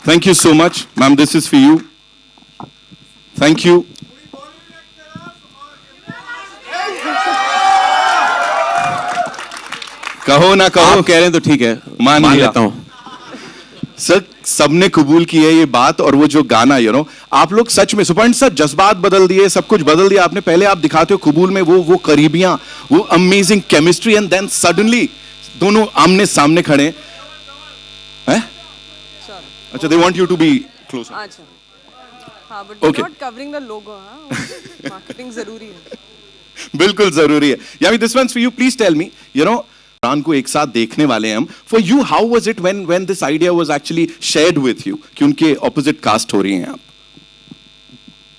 Thank you so much, ma'am. This is for you. Thank you. कहो ना कहो, आप कह रहे हैं तो ठीक है, मान लिया। लेता हूँ। सर सबने कबूल की है ये बात, और वो जो गाना आप लोग सच में सुपर्ण सर जज्बात बदल दिए, सब कुछ बदल दिया आपने। पहले आप दिखाते हो कबूल में वो करीबियां, वो amazing chemistry, and then suddenly दोनों आमने सामने खड़े हैं। अच्छा, they want you to be close. अच्छा, हाँ, but we're not covering the logo, हाँ, marketing जरूरी है। बिल्कुल जरूरी है। Yami this once for you, please tell me, Imran को एक साथ देखने वाले हैं हम। For you, how was it when this idea was actually shared with you कि उनके ऑपोजिट कास्ट हो रही हैं आप?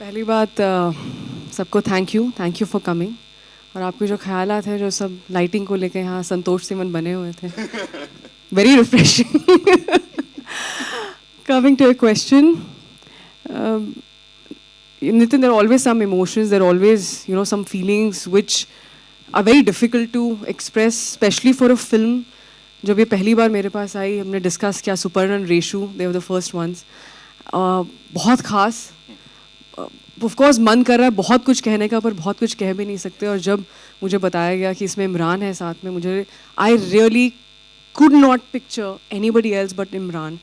पहली बात, सबको थैंक यू फॉर कमिंग। और आपके जो ख्यालात है, जो सब लाइटिंग को लेके यहाँ संतोष सिमन बने हुए थे, very refreshing. Coming to a question, Nitin, there are always some emotions, there are always, some feelings which are very difficult to express, especially for a film. जब ये पहली बार मेरे पास आई, हमने डिस्कस किया सुपर्ण और Reshu, they were the first ones. बहुत खास, of course मन कर रहा है बहुत कुछ कहने का, पर बहुत कुछ कह भी नहीं सकते। और जब मुझे बताया गया कि इसमें इमरान है साथ में, मुझे I really could not picture anybody else but Imran.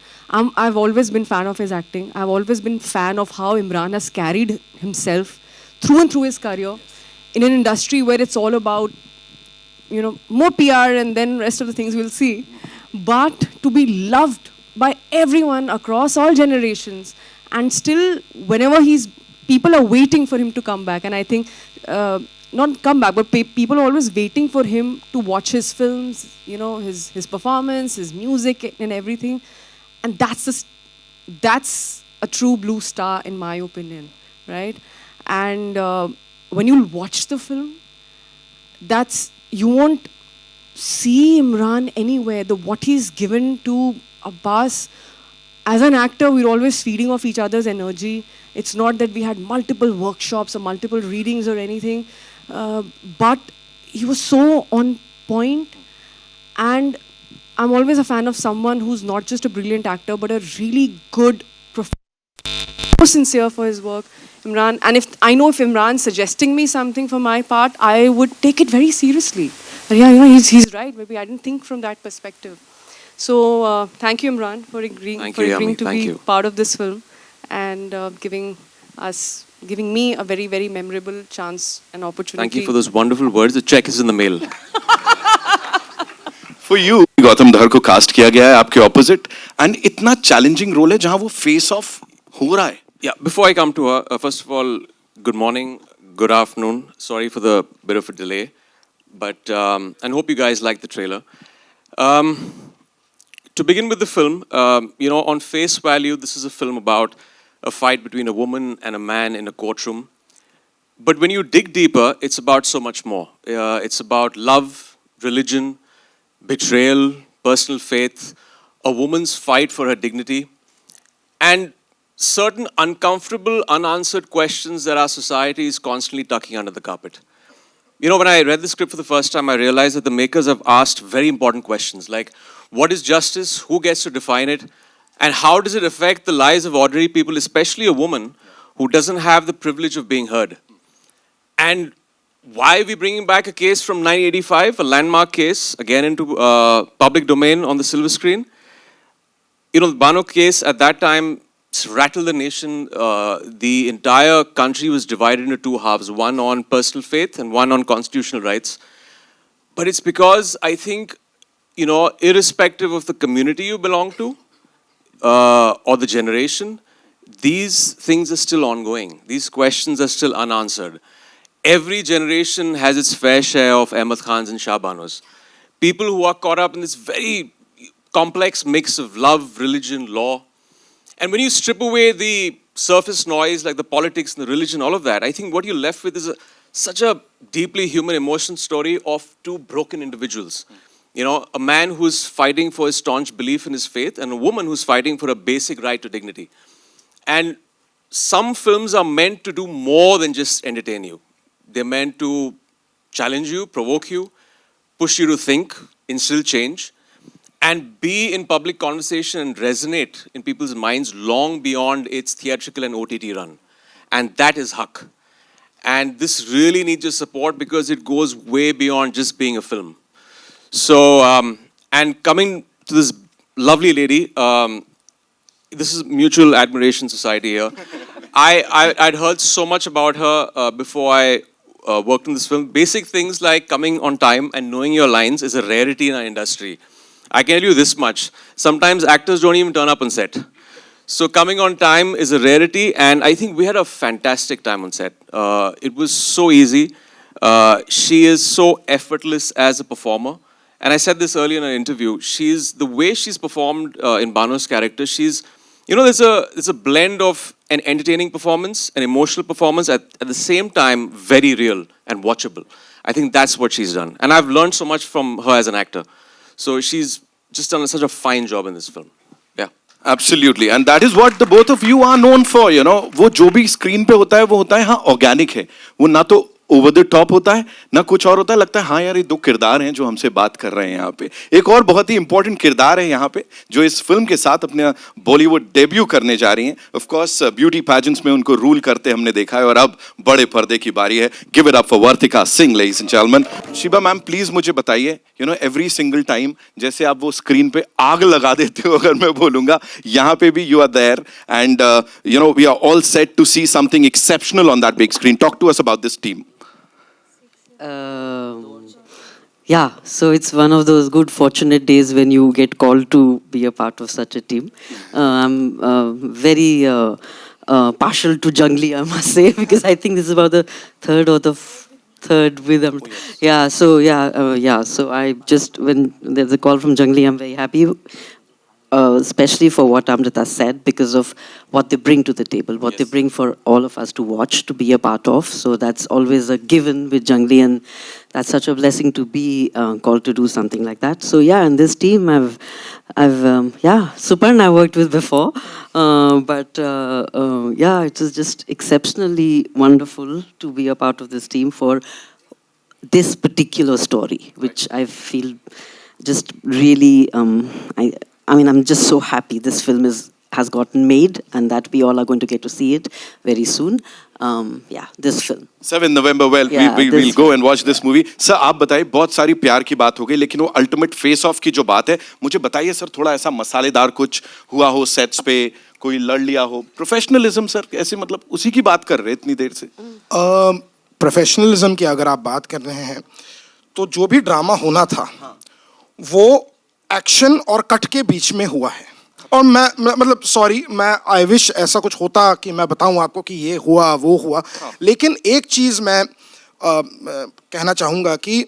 I've always been fan of his acting. I've always been fan of how Imran has carried himself through and through his career in an industry where it's all about, more PR and then rest of the things we'll see. But to be loved by everyone across all generations, and still whenever people are waiting for him to come back, and I think not come back, but people are always waiting for him to watch his films, his performance, his music and everything. And that's a true blue star in my opinion, right? And when you watch the film, you won't see Imran anywhere. What he's given to Abbas as an actor, we're always feeding off each other's energy. It's not that we had multiple workshops or multiple readings or anything. But he was so on point, and I'm always a fan of someone who's not just a brilliant actor but a really good so sincere for his work, Imran. And if Imran's suggesting me something for my part, I would take it very seriously. But yeah, he's right. Maybe I didn't think from that perspective. So thank you, Imran, for agreeing to be part of this film, and giving me a very, very memorable chance and opportunity. Thank you for those wonderful words. The check is in the mail. For you, Gautam धर को cast किया गया है आपके opposite, and इतना challenging role है जहां वो फेस ऑफ हो रहा है। Yeah, before I come to her, first of all, good morning, good afternoon. Sorry for the bit of a delay, but and hope you guys like the trailer. To begin with the film, on face value, this is a film about a fight between a woman and a man in a courtroom. But when you dig deeper, it's about so much more. It's about love, religion, betrayal, personal faith, a woman's fight for her dignity, and certain uncomfortable, unanswered questions that our society is constantly tucking under the carpet. When I read the script for the first time, I realized that the makers have asked very important questions like, what is justice? Who gets to define it? And how does it affect the lives of ordinary people, especially a woman who doesn't have the privilege of being heard? And why are we bringing back a case from 1985, a landmark case, again into public domain on the silver screen? The Bano case at that time rattled the nation. The entire country was divided into two halves, one on personal faith and one on constitutional rights. But it's because I think, irrespective of the community you belong to, or the generation, these things are still ongoing. These questions are still unanswered. Every generation has its fair share of Ahmad Khans and Shah Banos. People who are caught up in this very complex mix of love, religion, law. And when you strip away the surface noise like the politics and the religion, all of that, I think what you're left with is such a deeply human emotion story of two broken individuals. A man who's fighting for his staunch belief in his faith, and a woman who's fighting for a basic right to dignity. And some films are meant to do more than just entertain you. They're meant to challenge you, provoke you, push you to think, instill change. and be in public conversation and resonate in people's minds long beyond its theatrical and OTT run. And that is Huck. And this really needs your support because it goes way beyond just being a film. So, and coming to this lovely lady, this is Mutual Admiration Society here. I'd heard so much about her before I worked in this film. Basic things like coming on time and knowing your lines is a rarity in our industry. I can tell you this much. Sometimes actors don't even turn up on set. So coming on time is a rarity, and I think we had a fantastic time on set. It was so easy. She is so effortless as a performer. And I said this earlier in an interview. The way she's performed in Banu's character, there's a blend of an entertaining performance, an emotional performance, at the same time, very real and watchable. I think that's what she's done. And I've learned so much from her as an actor. So she's just done such a fine job in this film. Yeah. Absolutely, and that is what the both of you are known for, you know. वो जो भी screen पे होता है वो होता है हाँ ऑर्गेनिक है, वो ना तो ओवर द टॉप होता है ना कुछ और होता है, लगता है हाँ यार ये दो किरदार हैं जो हमसे बात कर रहे हैं यहाँ पे। एक और बहुत ही इंपॉर्टेंट किरदार है यहाँ पे जो इस फिल्म के साथ अपने बॉलीवुड डेब्यू करने जा रही हैं। ऑफ कोर्स ब्यूटी पैजेंट्स में उनको रूल करते हमने देखा है और अब बड़े पर्दे की बारी है। Give it up for Vartika Singh ladies and gentleman. Shiba ma'am please मुझे बताइए, you know every single time जैसे आप वो स्क्रीन पे आग लगा देते हो, अगर मैं बोलूंगा यहाँ पे भी you are there and you know we are all set to see something exceptional on that big screen. Talk to us about this team. Yeah, so it's one of those good fortunate days when you get called to be a part of such a team. I'm very partial to Jungli, I must say, because I think this is about the third or the third with them. So I just, when there's a call from Jungli, I'm very happy. Especially for what Amrita said, because of what they bring to the table, what they bring for all of us to watch, to be a part of. So that's always a given with Jungli, and that's such a blessing to be called to do something like that. So yeah, and this team, Suparn I worked with before, but it was just exceptionally wonderful to be a part of this team for this particular story, which I feel just really, I'm just so happy this film has gotten made and that we all are going to get to see it very soon. This film. 7 November, we'll go and watch this movie. Sir आप बताइए, बहुत सारी प्यार की बात हो गई, लेकिन वो अल्टीमेट फेस ऑफ की जो बात है, मुझे बताइए सर, थोड़ा ऐसा मसालेदार कुछ हुआ हो सेट्स पे, कोई लड़ लिया हो? प्रोफेशनलिज्म सर ऐसे, मतलब उसी की बात कर रहे इतनी देर से। प्रोफेशनलिज्म की अगर आप बात कर रहे हैं तो जो भी ड्रामा होना था वो एक्शन और कट के बीच में हुआ है। और मैं मतलब सॉरी, मैं आई विश ऐसा कुछ होता कि मैं बताऊं आपको कि ये हुआ वो हुआ, लेकिन एक चीज़ मैं कहना चाहूँगा कि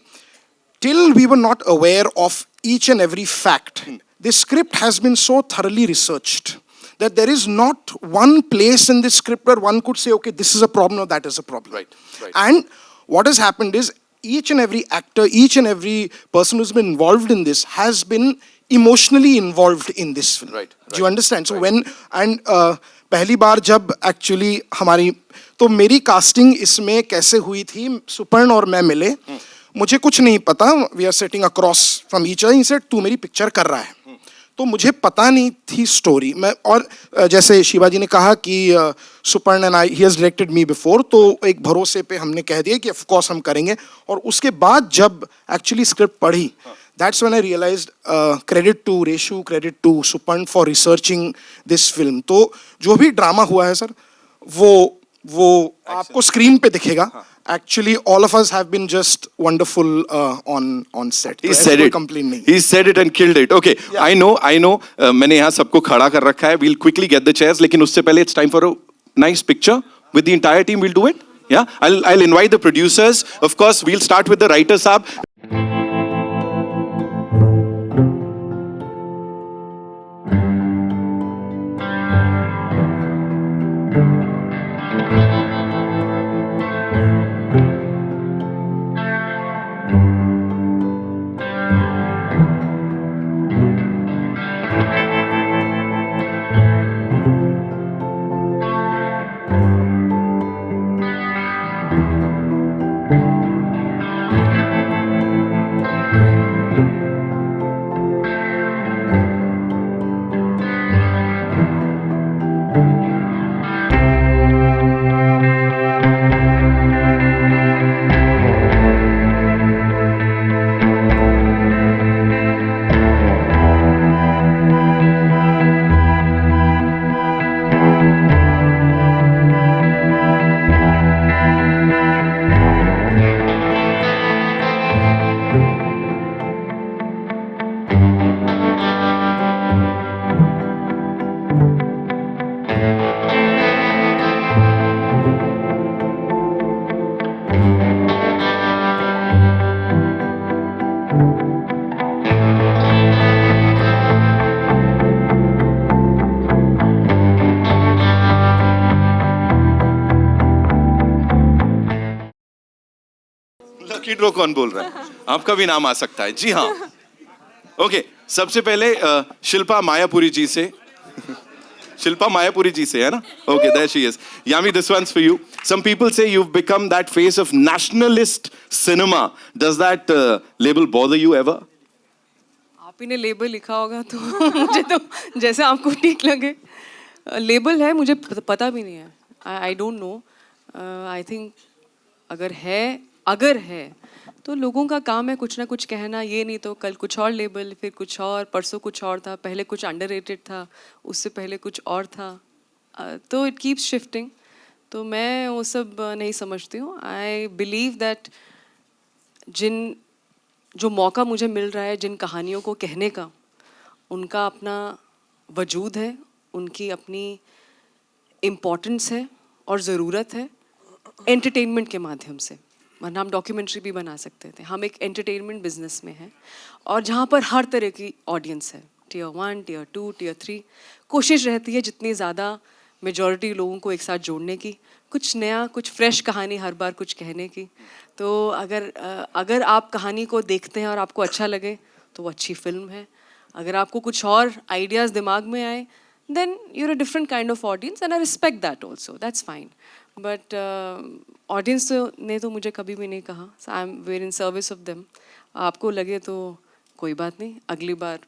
till we were not aware of each and every fact, this script has been so thoroughly researched that there is not one place in this script where one could say, okay, this is a problem or that is a problem. Right. And what has happened is each and every actor, each and every person who's been involved in this has been emotionally involved in this film. Right. Do you understand? So when, and पहली बार जब actually हमारी, तो मेरी casting इसमें कैसे हुई थी, सुपर्ण और मैं मिले, मुझे कुछ नहीं पता, we are sitting across from each other, he said, तू मेरी पिक्चर कर रहा है, तो मुझे पता नहीं थी स्टोरी मैं, और जैसे शिवाजी ने कहा कि Suparn and I, he has directed me before, तो एक भरोसे पे हमने कह दिया कि ऑफ कोर्स हम करेंगे। और उसके बाद जब एक्चुअली स्क्रिप्ट पढ़ी, that's when I realised, credit to Reshu, credit to Suparn for researching this film. तो जो भी ड्रामा हुआ है सर, वो आपको स्क्रीन पे दिखेगा। Actually, all of us have been just wonderful on set. He said it. He said it and killed it. Okay, yeah. I know. मैंने यहाँ सबको खड़ा कर रखा है. We'll quickly get the chairs. लेकिन उससे पहले it's time for a nice picture with the entire team. We'll do it. Yeah. I'll invite the producers. Of course, we'll start with the writers. साहब. स्किड रो कौन बोल रहा है? आपका भी नाम आ सकता है, जी हाँ. ओके, सबसे पहले शिल्पा मायापुरी जी से. Shilpa Mayapuri ji se, hai na? Okay, there she is. Yami, this one's for you. Some people say you've become that face of nationalist cinema. Does that label bother you ever? आप ही ने label लिखा होगा तो मुझे तो जैसे आपको ठीक लगे. लेबल है, मुझे पता भी नहीं है. I don't know. I think अगर है तो लोगों का काम है कुछ ना कुछ कहना. ये नहीं तो कल कुछ और लेबल, फिर कुछ और, परसों कुछ और था, पहले कुछ अंडररेटेड था, उससे पहले कुछ और था. तो इट कीप्स शिफ्टिंग. तो मैं वो सब नहीं समझती हूँ. आई बिलीव दैट जो मौका मुझे मिल रहा है जिन कहानियों को कहने का, उनका अपना वजूद है, उनकी अपनी इम्पोर्टेंस है और ज़रूरत है एंटरटेनमेंट के माध्यम से. वरना हम डॉक्यूमेंट्री भी बना सकते थे. हम एक एंटरटेनमेंट बिजनेस में हैं और जहाँ पर हर तरह की ऑडियंस है, टियर 1, टियर 2, टियर 3. कोशिश रहती है जितनी ज़्यादा मेजॉरिटी लोगों को एक साथ जोड़ने की, कुछ नया, कुछ फ्रेश कहानी हर बार कुछ कहने की. तो अगर आप कहानी को देखते हैं और आपको अच्छा लगे तो वो अच्छी फिल्म है. अगर आपको कुछ और आइडियाज़ दिमाग में आए, then you're a different kind of audience and I respect that also. That's fine. But audience ने तो मुझे कभी भी नहीं कहा. So I'm very in service of them. आपको लगे तो कोई बात नहीं, अगली बार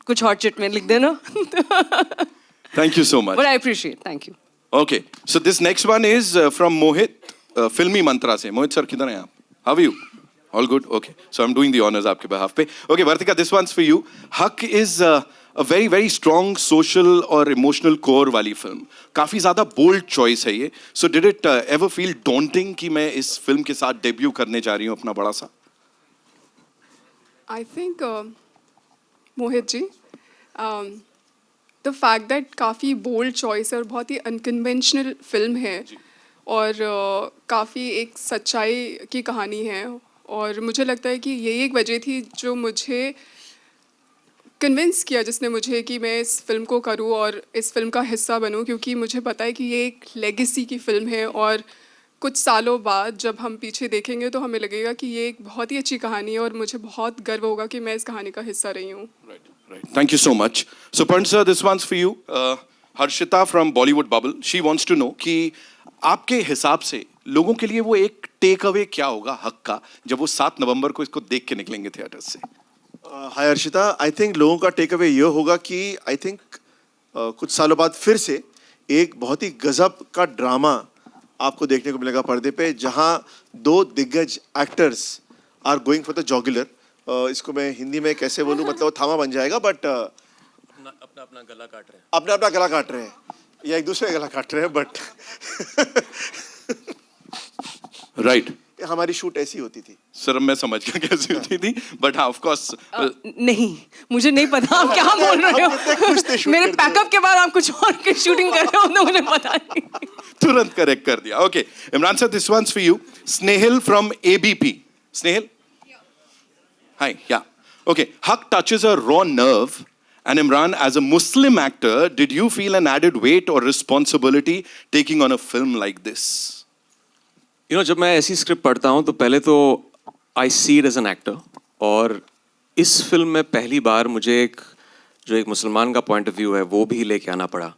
कुछ और चिट में लिख देना. Thank you so much. But I appreciate. Thank you. Okay, so this next one is from Mohit, Filmi Mantra se. Mohit sir, किधर हैं आप? How are you? All good? Okay. So I'm doing the honors आपके behalf पे. Okay, Vartika, this one's for you. Haq is a very, very strong social or emotional core वाली film. काफी ज़्यादा bold choice है ये. So did it ever feel daunting कि मैं इस film के साथ debut करने जा रही हूँ अपना बड़ा सा? I think Mohit ji, the fact that काफ़ी बोल्ड चॉइस है और बहुत ही अनकन्वेंशनल फिल्म है और काफ़ी एक सच्चाई की कहानी है. और मुझे लगता है कि यही एक वजह थी जो मुझे कन्विंस किया, जिसने मुझे कि मैं इस फिल्म को करूं और इस फिल्म का हिस्सा बनूं, क्योंकि मुझे पता है कि ये एक लेगेसी की फ़िल्म है और कुछ सालों बाद जब हम पीछे देखेंगे तो हमें लगेगा कि ये एक बहुत ही अच्छी कहानी है और मुझे बहुत गर्व होगा कि मैं इस कहानी का हिस्सा रही हूँ. Right. Thank you so much. So, Pant sir, this one's for you. Harshita from Bollywood Bubble. She wants to know कि आपके हिसाब से लोगों के लिए वो एक टेक अवे क्या होगा हक का जब वो 7 नवंबर को इसको देख के निकलेंगे थिएटर से? हाय अर्शिता, आई थिंक लोगों का टेक अवे ये होगा कि आई थिंक कुछ सालों बाद फिर से एक बहुत ही गजब का ड्रामा आपको देखने को मिलेगा पर्दे पे, जहां 2 दिग्गज actors are going for the jugular. इसको मैं हिंदी में कैसे बोलूं, मतलब वो थामा बन जाएगा, बट अपना गला काट रहे हैं. अपना गला काट रहे हैं या एक दूसरे का गला काट रहे हैं, बट राइट. हमारी शूट ऐसी होती थी. सर मैं समझ गया कैसी होती थी, बट हाँ ऑफ कोर्स नहीं, मुझे नहीं पता आप क्या बोल रहे हो. मेरे पैकअप के बाद आप कुछ और की शूटिंग कर रहे हो तो मुझे पता नहीं. तुरंत करेक्ट कर दिया. Okay, Imran sir, this once for you. Snehil from ABP. Snehil, hi, yeah. Okay, Haq touches a raw nerve. And Imran, as a Muslim actor, did you feel an added weight or responsibility taking on a film like this? You know, जब मैं ऐसी script पढ़ता हूँ तो पहले तो I see it as an actor. और इस फिल्म में पहली बार मुझे जो एक मुसलमान का पॉइंट ऑफ व्यू है वो भी लेके आना पड़ा.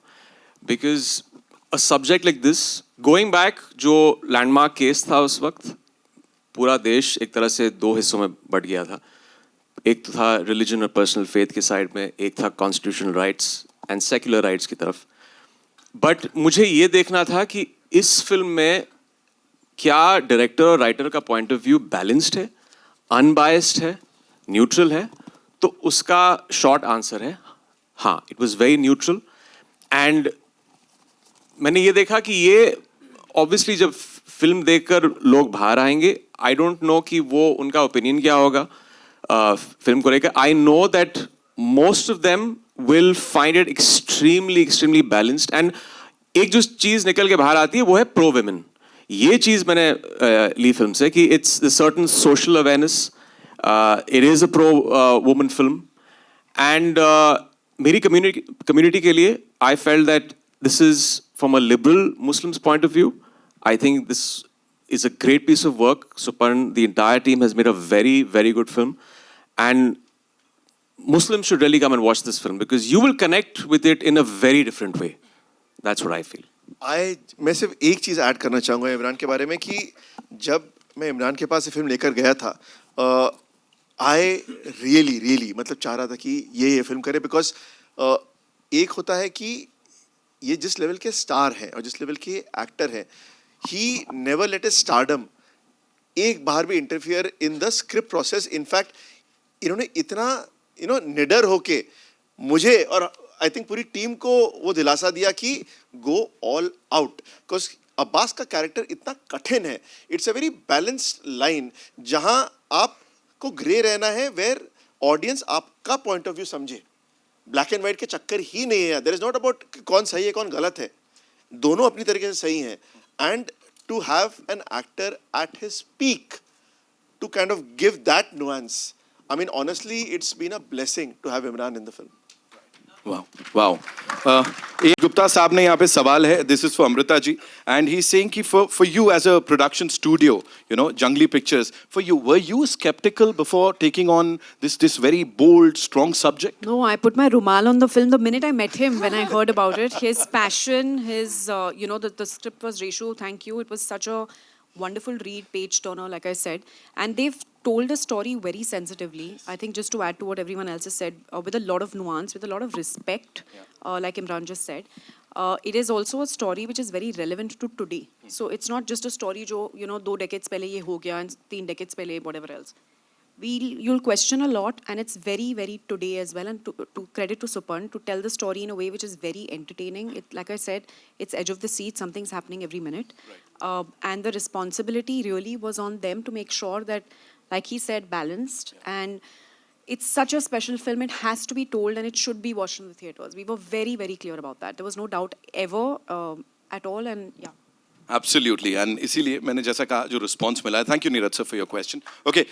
Because a subject like this, going back, जो लैंडमार्क केस था उस वक्त, पूरा देश एक तरह से 2 हिस्सों में बट गया था. एक तो था रिलीजन और पर्सनल फेथ के साइड में, एक था constitutional rights and secular rights की तरफ. बट मुझे ये देखना था कि इस फिल्म में क्या डायरेक्टर और राइटर का पॉइंट ऑफ व्यू बैलेंस्ड है, अनबायस्ड है, न्यूट्रल है. तो उसका शॉर्ट आंसर है हाँ, it was very neutral. And मैंने ये देखा कि ये ऑब्वियसली जब फिल्म देखकर लोग बाहर आएंगे, आई डोंट नो कि वो उनका ओपिनियन क्या होगा फिल्म को लेकर. I know that most of them will find it extremely balanced. And एक जो चीज निकल के बाहर आती है वो है प्रो विमेन. ये चीज मैंने ली फिल्म से कि it's the certain social awareness. It is a pro woman film. And मेरी कम्युनिटी के लिए I felt that this is from a liberal Muslims point of view. I think this is a great piece of work. Suparn, the entire team has made a very, very good film. And Muslims should really come and watch this film because you will connect with it in a very different way. That's what I feel. मैं सिर्फ एक चीज़ add करना चाहूँगा इमरान के बारे में कि जब मैं इमरान के पास ये फिल्म लेकर गया था आई रियली मतलब चाह रहा था कि ये फिल्म करे बिकॉज एक होता है कि ये जिस लेवल के स्टार हैं और जिस लेवल के एक्टर हैं he never let a stardom एक बार भी interfere in the script process. In fact इन्होंने इतना निडर होके मुझे और आई थिंक पूरी टीम को वो दिलासा दिया कि go all out because Abbas का कैरेक्टर इतना कठिन है. It's a very balanced line जहां आपको ग्रे रहना है वेयर ऑडियंस आपका पॉइंट ऑफ व्यू समझे. ब्लैक एंड व्हाइट के चक्कर ही नहीं है. देयर इज नॉट अबाउट कौन सही है कौन गलत है. दोनों अपनी तरीके से सही हैं. And to have an actor at his peak to kind of give that nuance. I mean, honestly, it's been a blessing to have Imran in the film. Wow. A. Gupta साहब ने यहाँ पे सवाल है. This is for Amrita ji, and he's saying कि for you as a production studio, you know, Jungly Pictures, for you, were you skeptical before taking on this very bold, strong subject? No, I put my rumal on the film the minute I met him when I heard about it. His passion, his the script was Reshu. Thank you. It was such a wonderful read, page turner, like I said, and they've told a story very sensitively. I think just to add to what everyone else has said, with a lot of nuance, with a lot of respect, like Imran just said. It is also a story which is very relevant to today. So it's not just a story जो 2 decades पहले ये हो गया and 3 decades पहले whatever else. You'll question a lot, and it's very, very today as well. And to credit to Suparn to tell the story in a way which is very entertaining. Like I said, it's edge of the seat. Something's happening every minute, and the responsibility really was on them to make sure that, like he said, balanced. And it's such a special film. It has to be told, and it should be watched in the theaters. We were very, very clear about that. There was no doubt ever at all. And yeah. Absolutely, and इसीलिए मैंने जैसा कहा जो response मिला है. Thank you Neeraj sir for your question. Okay,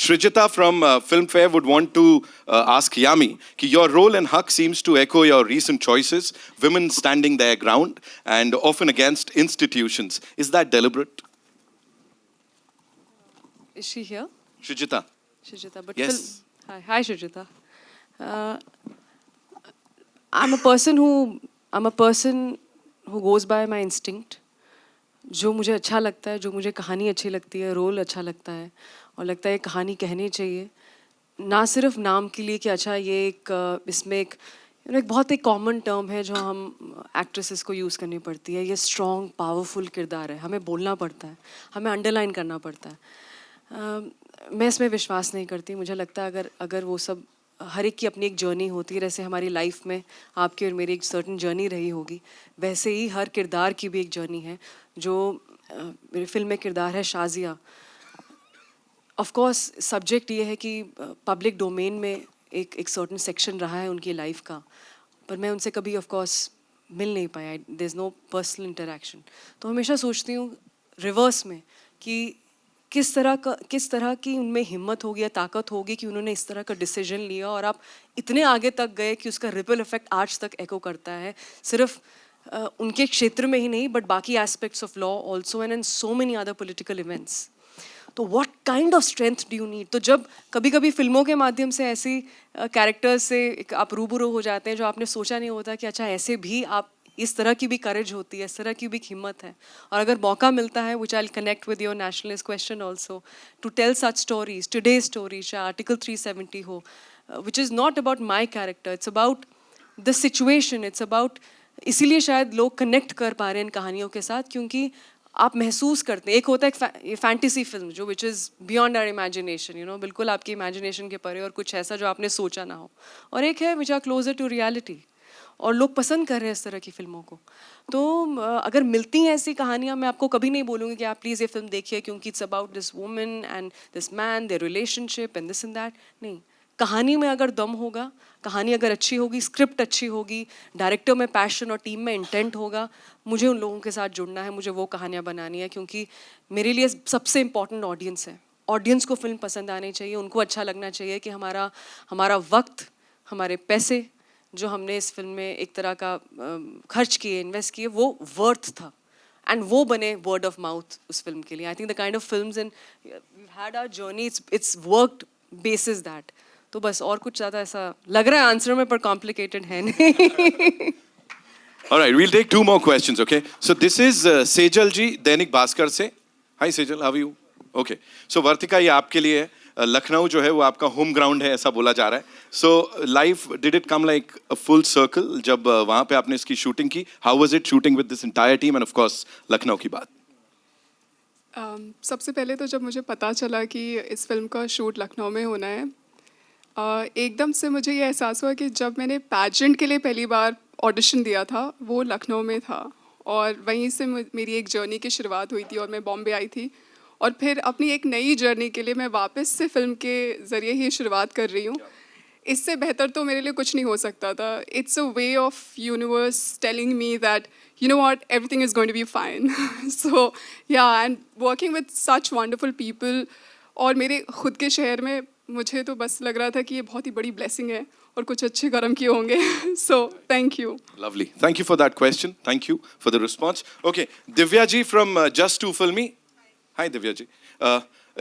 Shrijita from Filmfare would want to ask Yami कि your role in Haq seems to echo your recent choices, women standing their ground and often against institutions. Is that deliberate? Is she here? Shrijita. Shrijita, but Yes. Hi Shrijita. I'm a person who goes by my instinct. जो मुझे अच्छा लगता है, जो मुझे कहानी अच्छी लगती है, रोल अच्छा लगता है और लगता है कहानी कहनी चाहिए, ना सिर्फ नाम के लिए कि अच्छा ये एक इसमें एक बहुत एक कॉमन टर्म है जो हम एक्ट्रेसेस को यूज़ करनी पड़ती है. ये स्ट्रॉन्ग पावरफुल किरदार है, हमें बोलना पड़ता है, हमें अंडरलाइन करना पड़ता है. मैं इसमें विश्वास नहीं करती. मुझे लगता है अगर वो सब हर एक की अपनी एक जर्नी होती है, जैसे हमारी लाइफ में आपकी और मेरी एक सर्टन जर्नी रही होगी, वैसे ही हर किरदार की भी एक जर्नी है. जो मेरी फिल्म में किरदार है शाजिया, ऑफ कोर्स सब्जेक्ट ये है कि पब्लिक डोमेन में एक सर्टन सेक्शन रहा है उनकी लाइफ का, पर मैं उनसे कभी ऑफ कोर्स मिल नहीं पाया. There is no personal interaction. तो हमेशा सोचती हूँ रिवर्स में कि किस तरह की उनमें हिम्मत होगी या ताकत होगी कि उन्होंने इस तरह का डिसीजन लिया और आप इतने आगे तक गए कि उसका रिपल इफेक्ट आज तक एको करता है, सिर्फ उनके क्षेत्र में ही नहीं बट बाकी aspects of law also and so many other political events. तो what kind of strength do you need? तो जब कभी कभी फिल्मों के माध्यम से ऐसी कैरेक्टर्स से आप रूबरू हो जाते हैं जो आपने सोचा नहीं होता कि अच्छा ऐसे भी आप इस तरह की भी करेज होती है, इस तरह की भी हिम्मत है. और अगर मौका मिलता है, which I connect with your nationalist question also, to tell such stories, today story, चाहे आर्टिकल 370 हो, which is not about my character, it's about the situation, it's about. इसीलिए शायद लोग कनेक्ट कर पा रहे हैं इन कहानियों के साथ, क्योंकि आप महसूस करते हैं. एक होता है ये फैंटेसी फिल्म जो which is beyond our imagination, बिल्कुल आपकी इमेजिनेशन के परे और कुछ ऐसा जो आपने सोचा ना हो, और एक है which are closer to reality, और लोग पसंद कर रहे हैं इस तरह की फिल्मों को. तो अगर मिलती हैं ऐसी कहानियाँ, मैं आपको कभी नहीं बोलूँगी कि आप प्लीज़ ये फिल्म देखिए क्योंकि it's about this woman and this man, their relationship and this and that. नहीं, कहानी में अगर दम होगा, कहानी अगर अच्छी होगी, स्क्रिप्ट अच्छी होगी, डायरेक्टर में पैशन और टीम में इंटेंट होगा, मुझे उन लोगों के साथ जुड़ना है, मुझे वो कहानियाँ बनानी है, क्योंकि मेरे लिए सबसे इम्पॉर्टेंट ऑडियंस है. ऑडियंस को फिल्म पसंद आनी चाहिए, उनको अच्छा लगना चाहिए कि हमारा वक्त, हमारे पैसे जो हमने इस फिल्म में एक तरह का खर्च किए, इन्वेस्ट किए, वो वर्थ था. एंड वो बने वर्ड ऑफ माउथ उस फिल्म के लिए. I think the kind of films and we had our journey, it's worked basis that. तो बस और कुछ ज़्यादा ऐसा लग रहा है आंसर में, पर कॉम्प्लिकेटेड है नहीं. All right, we'll take two more questions, okay? So this is Sejal ji, Dainik Bhaskar से. Hi Sejal, how are you? Okay. So वर्तिका, ये आपके लिए है. लखनऊ जो है वो आपका होम ग्राउंड है ऐसा बोला जा रहा है. So life, did it come like a full circle जब वहाँ पे आपने इसकी शूटिंग की? How was it shooting with this entire team and of course Lucknow की बात? सबसे पहले तो जब मुझे पता चला कि इस फिल्म का शूट लखनऊ में होना है, एकदम से मुझे ये एहसास हुआ कि जब मैंने पैजेंट के लिए पहली बार ऑडिशन दिया था वो लखनऊ में था, और वहीं से मेरी एक जर्नी की शुरुआत हुई थी और मैं बॉम्बे आई थी, और फिर अपनी एक नई जर्नी के लिए मैं वापस से फिल्म के ज़रिए ही शुरुआत कर रही हूँ. इससे बेहतर तो मेरे लिए कुछ नहीं हो सकता था. It's a way of universe telling me that you know what, everything is going to be fine. So yeah, and working with such wonderful people, और मेरे खुद के शहर में मुझे तो बस लग रहा था कि ये बहुत ही बड़ी blessing है और कुछ अच्छे कर्म किए होंगे. So thank you. Lovely. Thank you for that question. Thank you for the response. Okay, Divya ji from Just Two Filmy. Hi Divya ji.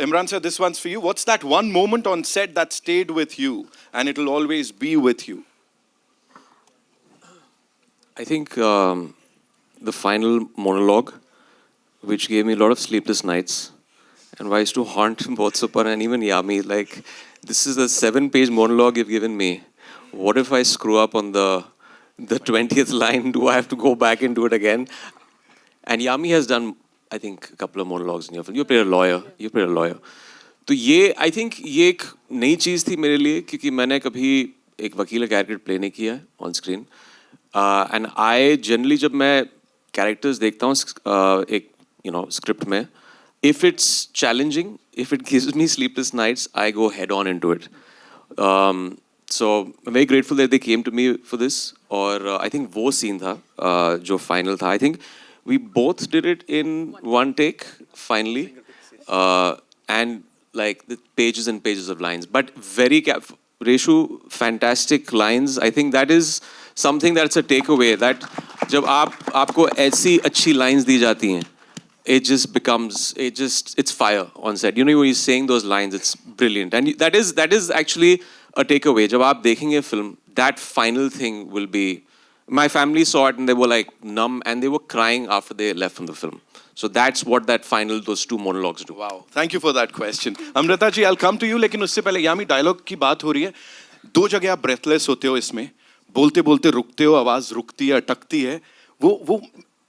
Imran sir, this one's for you. What's that one moment on set that stayed with you and it will always be with you? I think the final monologue, which gave me a lot of sleepless nights, and why I used to haunt both Supan and even Yami. Like, this is a 7-page monologue you've given me. What if I screw up on the 20th line? Do I have to go back and do it again? And Yami has done, I think, a couple of monologues in your film. You played a lawyer. You played a lawyer. तो ये I think ये एक नई चीज़ थी मेरे लिए, क्योंकि मैंने कभी एक वकील का कैरेक्टर प्ले नहीं किया on screen. And I generally जब मैं कैरेक्टर्स देखता हूँ एक स्क्रिप्ट में, if it's challenging, if it gives me sleepless nights, I go head on into it. So I'm very grateful that they came to me for this. और I think वो scene था जो final था. I think we both did it in one take finally, and like the pages and pages of lines, but very Reshu, fantastic lines. I think that is something that's a takeaway, that जब आपको ऐसी अच्छी lines दी जाती हैं, it just becomes, it's fire on set. You know, when he's saying those lines, it's brilliant. And that is actually a takeaway. जब आप देखेंगे film, that final thing will be, my family saw it and they were like numb and they were crying after they left from the film. So that's what those two monologues do. Wow, thank you for that question. Amrita ji, I'll come to you, लेकिन उससे पहले यामी dialogue की बात हो रही है. 2 जगह आप ब्रेथलेस होते हो इसमें, बोलते बोलते रुकते हो, आवाज रुकती है, अटकती है. वो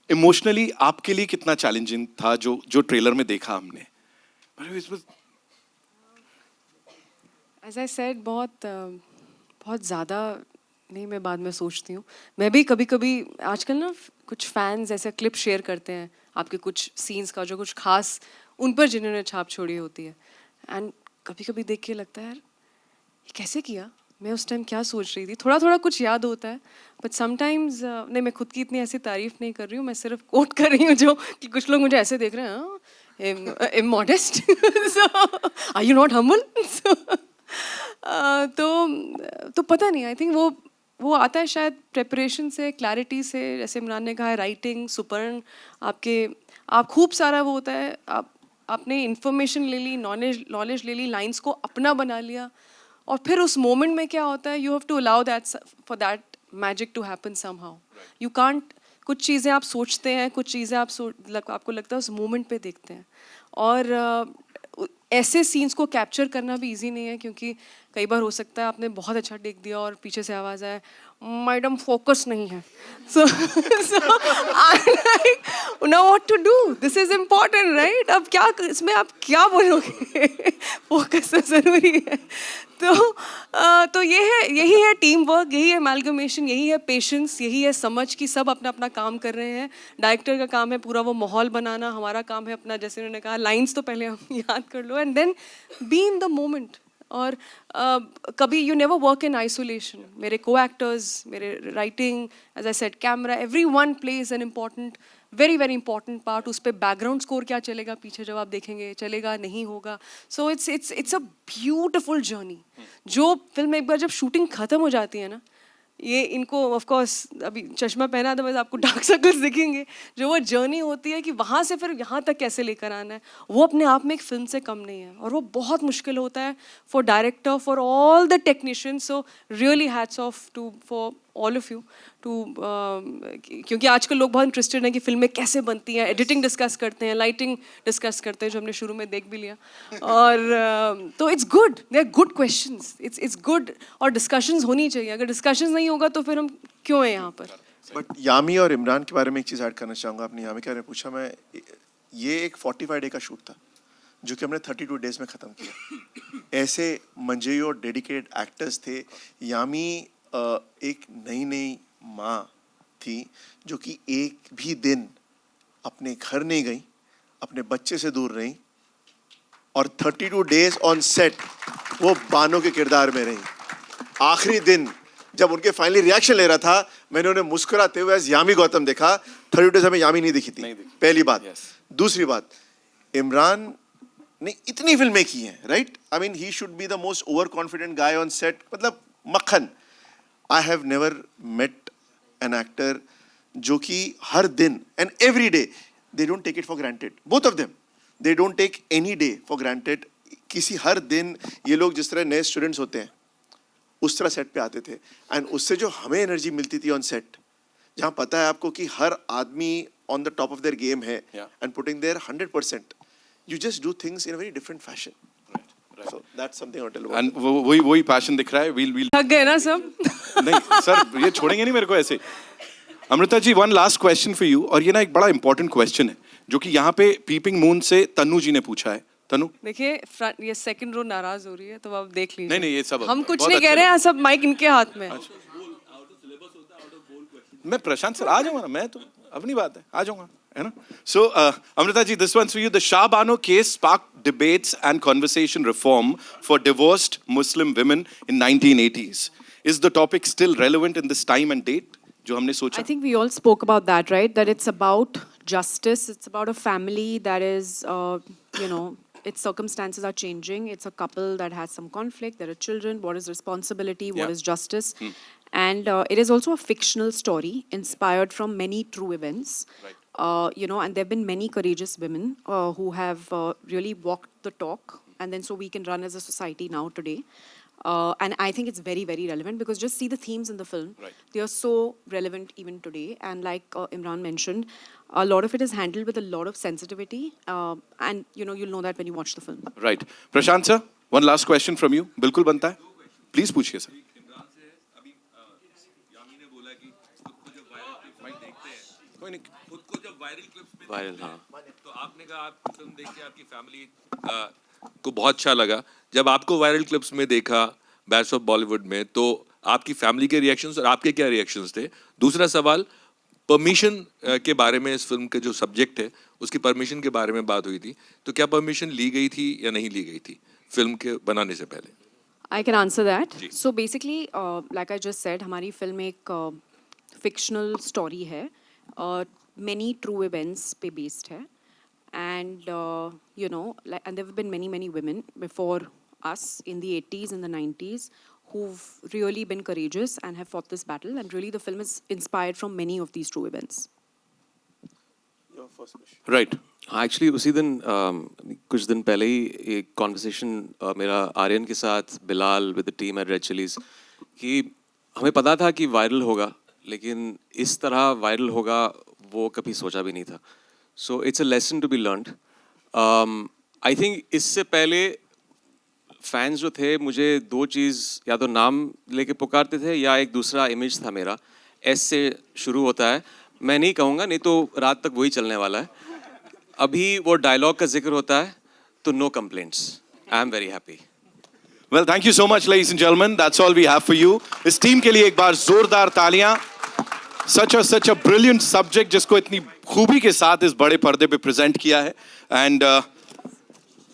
इमोशनली आपके लिए कितना चैलेंजिंग था जो ट्रेलर में देखा हमने? As I said, बहुत ज़्यादा नहीं, मैं बाद में सोचती हूँ. मैं भी कभी कभी आजकल ना कुछ फैंस ऐसे क्लिप शेयर करते हैं आपके कुछ सीन्स का, जो कुछ खास उन पर जिन्होंने छाप छोड़ी होती है, एंड कभी कभी देख के लगता है यार ये कैसे किया, मैं उस टाइम क्या सोच रही थी. थोड़ा थोड़ा कुछ याद होता है, बट समटाइम्स नहीं, मैं खुद की इतनी ऐसी तारीफ नहीं कर रही हूँ, मैं सिर्फ कोट कर रही हूँ जो कि कुछ लोग मुझे ऐसे देख रहे हैं, इमॉडेस्ट, आर यू नॉट हम्बल. तो पता नहीं, आई थिंक वो आता है शायद प्रेपरेशन से, क्लैरिटी से. जैसे इमरान ने कहा है, राइटिंग, सुपर्ण, आप खूब सारा वो होता है, आपने इंफॉर्मेशन ले ली, नॉलेज ले ली, लाइंस को अपना बना लिया, और फिर उस मोमेंट में क्या होता है, you have to allow that for that magic to happen somehow. You can't, कुछ चीज़ें आप सोचते हैं, कुछ चीज़ें आपको लगता है उस मोमेंट पे देखते हैं, और ऐसे सीन्स को कैप्चर करना भी इजी नहीं है, क्योंकि कई बार हो सकता है आपने बहुत अच्छा टेक दिया और पीछे से आवाज़ आए, मैडम फोकस नहीं है. So I'm like, now what to do? This is important, right? अब क्या इसमें आप क्या बोलोगे? फोकस तो ज़रूरी है. तो यही है टीम वर्क, यही है अमेलगमेशन, यही है पेशेंस, यही है समझ कि सब अपना अपना काम कर रहे हैं. डायरेक्टर का काम है पूरा वो माहौल बनाना, हमारा काम है अपना, जैसे उन्होंने कहा, लाइंस तो पहले हम याद कर लो, and then be in the moment. और कभी you never work in isolation. मेरे को एक्टर्स, मेरे writing, as I said, camera, everyone plays an important, very very important part. उस पर बैकग्राउंड स्कोर क्या चलेगा पीछे जब आप देखेंगे, चलेगा नहीं होगा. सो इट्स अ ब्यूटिफुल जर्नी. जो फिल्म एक बार जब शूटिंग ख़त्म हो जाती है ना, ये इनको ऑफ कोर्स अभी चश्मा पहना तो बस आपको डार्क सर्कल्स दिखेंगे, जो वो जर्नी होती है कि वहाँ से फिर यहाँ तक कैसे लेकर आना है, वो अपने आप में एक फिल्म से कम नहीं है और वो बहुत मुश्किल होता है for director, for all the technicians. So really hats off to for all of you too, क्योंकि आजकल लोग बहुत इंटरेस्टेड हैं कि फिल्में कैसे बनती हैं, एडिटिंग डिस्कस करते हैं, लाइटिंग डिस्कस करते हैं, जो हमने शुरू में देख भी लिया. और तो it's good, they are good questions, it's good, और डिस्कशंस होनी चाहिए. अगर डिस्कशंस नहीं होगा तो फिर हम क्यों हैं यहाँ पर. बट यामी और इमरान के बारे में एक चीज़ ऐड करना चाहूँगा. आपने यामी के बारे में पूछा, मैं ये एक 45 डे का शूट था जो कि हमने 32 डेज में ख़त्म किया. ऐसे मंजई और डेडिकेटेड एक्टर्स थे. यामी एक नई माँ थी जो कि एक भी दिन अपने घर नहीं गई, अपने बच्चे से दूर रही, और 32 डेज ऑन सेट वो बानो के किरदार में रही. आखिरी दिन जब उनके फाइनली रिएक्शन ले रहा था, मैंने उन्हें मुस्कुराते हुए एज यामी गौतम देखा. 32 डेज हमें यामी नहीं दिखी थी. पहली बात. दूसरी बात, इमरान ने इतनी फिल्में की हैं, right? I mean he should be the most over confident guy on set, मतलब मक्खन. I have never met an actor जो कि हर दिन and every day they don't take it for granted. Both of them, they don't take any day for granted. किसी हर दिन ये लोग जिस तरह नए स्टूडेंट्स होते हैं उस तरह सेट पे आते थे. एंड उससे जो हमें एनर्जी मिलती थी ऑन सेट, जहाँ पता है आपको कि हर आदमी on the top of their game है and putting their 100%, you just do things in a very different fashion. Right. So that's something I'll tell about. And वही पैशन दिख रहा है. We'll थक गए ना सब. नहीं सर, ये छोड़ेंगे नहीं मेरे को ऐसे. Amrita ji, one last question for you, और ये ना एक बड़ा इंपॉर्टेंट क्वेश्चन है जो कि यहाँ पे पीपिंग मून से तनु जी ने पूछा है. तनु, देखिए ये सेकंड रो नाराज हो रही है, तो आप देख लीजिए. नहीं ये सब हम कुछ बहुत नहीं अच्छे कह रहे हैं, लोग. सब माइक इनके हाथ में. मैं प्रशांत सर आ जाऊंगा ना, मैं तो अपनी बात है, आ जाऊंगा, है ना. So Amrita ji, this one's for you. The Shah Bano case sparked debates and conversation reform for divorced Muslim women in 1980s. Is the topic still relevant in this time and date? जो हमने सोचा. I think we all spoke about that, right? That it's about justice. It's about a family that is, its circumstances are changing. It's a couple that has some conflict. There are children. What is responsibility? What is justice? And it is also a fictional story inspired from many true events. Right. And there have been many courageous women who have really walked the talk, and then so we can run as a society now today. And I think it's very, very relevant because just see the themes in the film. Right. They are so relevant even today. And like Imran mentioned, a lot of it is handled with a lot of sensitivity. And, you'll know that when you watch the film. Right. Prashant sir, one last question from you. बिल्कुल बनता है. Please पूछिए sir. खुद को जब viral clips में viral, हाँ. तो आपने कहा आप फिल्म देख के आपकी फैमिली को बहुत अच्छा लगा. जब आपको वायरल क्लिप्स में देखा बैट्स ऑफ बॉलीवुड में, तो आपकी फैमिली के रिएक्शंस और आपके क्या रिएक्शंस थे? दूसरा सवाल, परमिशन के बारे में. इस फिल्म के जो सब्जेक्ट है उसकी परमिशन के बारे में बात हुई थी, तो क्या परमिशन ली गई थी या नहीं ली गई थी फिल्म के बनाने से पहले? I can answer that. So basically, like I just said, हमारी फिल्म एक fictional story है. Many true events पे based है, and and there have been many women before us in the 80s and the 90s who've really been courageous and have fought this battle, and really the film is inspired from many of these true events. Your first question. Right. हाँ, actually उसी दिन कुछ दिन पहले ही एक conversation मेरा आर्यन के साथ, Bilal with the team at Red Chillies, कि हमें पता था कि वायरल होगा, लेकिन इस तरह वायरल होगा वो कभी सोचा भी नहीं था. So it's a lesson to be learned. I think इससे पहले फैंस जो थे मुझे दो चीज़, या तो नाम लेके पुकारते थे या एक दूसरा इमेज था मेरा. एस से शुरू होता है, मैं नहीं कहूँगा, नहीं तो रात तक वही चलने वाला है. अभी वो डायलॉग का जिक्र होता है, तो no complaints. I am very happy. Well, thank you so much, ladies and gentlemen. That's all we have for you. इस टीम के लिए एक बार जोरदार तालियां. Such a brilliant subject जिसको इतनी खूबी के साथ इस बड़े पर्दे पे प्रेजेंट किया है. And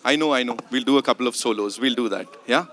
I know. We'll do a couple of solos. We'll do that. Yeah.